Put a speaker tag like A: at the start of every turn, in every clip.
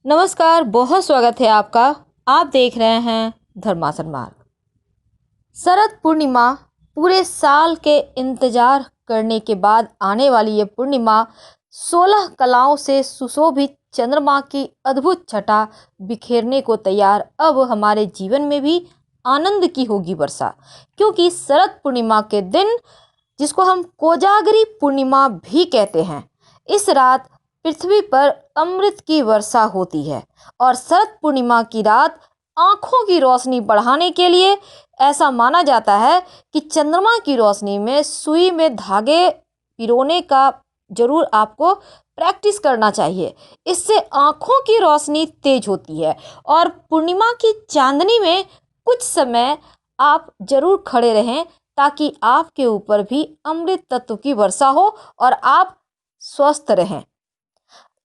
A: नमस्कार, बहुत स्वागत है आपका। आप देख रहे हैं धर्मासन मार्ग। शरद पूर्णिमा पूरे साल के इंतजार करने के बाद आने वाली ये पूर्णिमा 16 कलाओं से सुशोभित चंद्रमा की अद्भुत छटा बिखेरने को तैयार अब हमारे जीवन में भी आनंद की होगी वर्षा। क्योंकि शरद पूर्णिमा के दिन, जिसको हम कोजागरी पूर्णिमा भी कहते हैं, इस रात पृथ्वी पर अमृत की वर्षा होती है। और शरद पूर्णिमा की रात आँखों की रोशनी बढ़ाने के लिए ऐसा माना जाता है कि चंद्रमा की रोशनी में सुई में धागे पिरोने का जरूर आपको प्रैक्टिस करना चाहिए। इससे आँखों की रोशनी तेज होती है। और पूर्णिमा की चांदनी में कुछ समय आप जरूर खड़े रहें, ताकि आपके ऊपर भी अमृत तत्व की वर्षा हो और आप स्वस्थ रहें।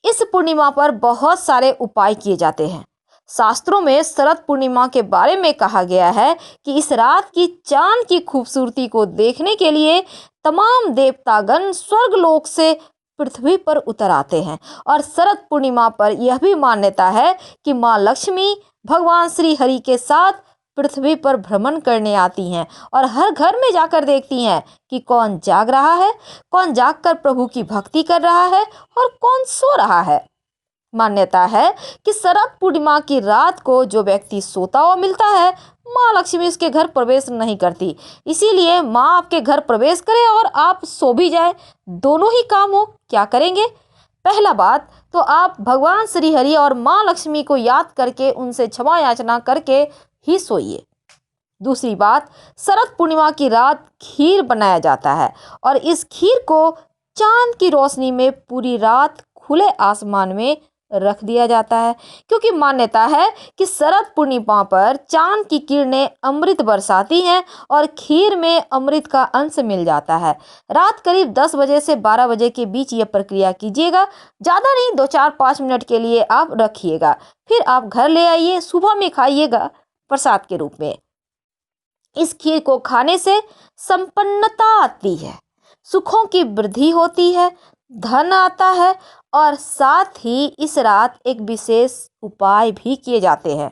A: इस पूर्णिमा पर बहुत सारे उपाय किए जाते हैं। शास्त्रों में शरद पूर्णिमा के बारे में कहा गया है कि इस रात की चांद की खूबसूरती को देखने के लिए तमाम देवतागण स्वर्गलोक से पृथ्वी पर उतर आते हैं। और शरद पूर्णिमा पर यह भी मान्यता है कि माँ लक्ष्मी भगवान श्री हरि के साथ पृथ्वी पर भ्रमण करने आती हैं और हर घर में जाकर देखती हैं कि कौन जाग रहा है, कौन जागकर प्रभु की भक्ति कर रहा है और कौन सो रहा है। मान्यता है कि शरद पूर्णिमा की रात को जो व्यक्ति सोता हुआ मिलता है, माँ लक्ष्मी उसके घर प्रवेश नहीं करती। इसीलिए माँ आपके घर प्रवेश करे और आप सो भी जाए, दोनों ही काम हो। क्या करेंगे? पहला बात तो आप भगवान श्री हरि और माँ लक्ष्मी को याद करके उनसे क्षमा याचना करके ही सोइए। दूसरी बात, शरद पूर्णिमा की रात खीर बनाया जाता है और इस खीर को चांद की रोशनी में पूरी रात खुले आसमान में रख दिया जाता है। क्योंकि मान्यता है कि शरद पूर्णिमा पर चांद की किरणें अमृत बरसाती हैं और खीर में अमृत का अंश मिल जाता है। रात करीब 10 बजे से 12 बजे के बीच यह प्रक्रिया कीजिएगा। ज़्यादा नहीं, 2-4-5 मिनट के लिए आप रखिएगा, फिर आप घर ले आइए, सुबह में खाइएगा प्रसाद के रूप में। इस खीर को खाने से संपन्नता आती है, सुखों की वृद्धि होती है, धन आता है और साथ ही इस रात एक विशेष उपाय भी किए जाते हैं।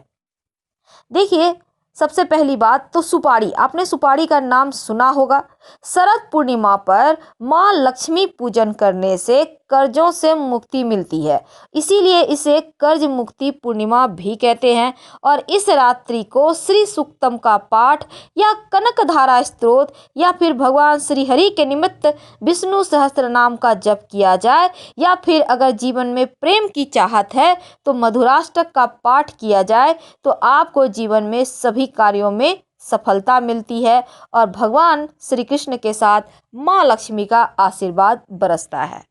A: देखिए, सबसे पहली बात तो सुपारी। आपने सुपारी का नाम सुना होगा। शरद पूर्णिमा पर माँ लक्ष्मी पूजन करने से कर्जों से मुक्ति मिलती है, इसीलिए इसे कर्ज मुक्ति पूर्णिमा भी कहते हैं। और इस रात्रि को श्री सूक्तम का पाठ या कनकधारा स्तोत्र या फिर भगवान श्री हरि के निमित्त विष्णु सहस्त्र नाम का जप किया जाए, या फिर अगर जीवन में प्रेम की चाहत है तो मधुराष्टक का पाठ किया जाए, तो आपको जीवन में सभी कार्यों में सफलता मिलती है और भगवान श्री कृष्ण के साथ माँ लक्ष्मी का आशीर्वाद बरसता है।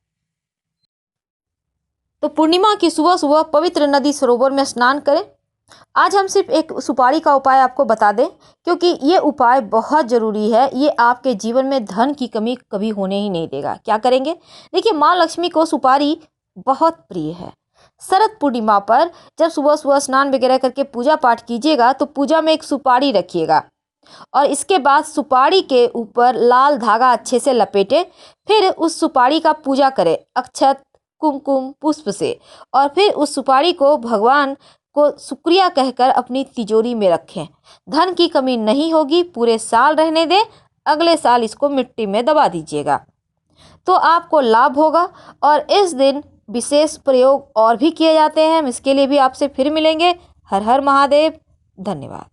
A: तो पूर्णिमा की सुबह सुबह पवित्र नदी सरोवर में स्नान करें। आज हम सिर्फ एक सुपारी का उपाय आपको बता दें, क्योंकि ये उपाय बहुत ज़रूरी है। ये आपके जीवन में धन की कमी कभी होने ही नहीं देगा। क्या करेंगे? देखिए, माँ लक्ष्मी को सुपारी बहुत प्रिय है। शरद पूर्णिमा पर जब सुबह सुबह स्नान वगैरह करके पूजा पाठ कीजिएगा, तो पूजा में एक सुपारी रखिएगा और इसके बाद सुपारी के ऊपर लाल धागा अच्छे से लपेटे। फिर उस सुपारी का पूजा करें अक्षत, कुमकुम, पुष्प से। और फिर उस सुपारी को भगवान को शुक्रिया कहकर अपनी तिजोरी में रखें। धन की कमी नहीं होगी, पूरे साल रहने दें, अगले साल इसको मिट्टी में दबा दीजिएगा तो आपको लाभ होगा। और इस दिन विशेष प्रयोग और भी किए जाते हैं, हम इसके लिए भी आपसे फिर मिलेंगे। हर हर महादेव। धन्यवाद।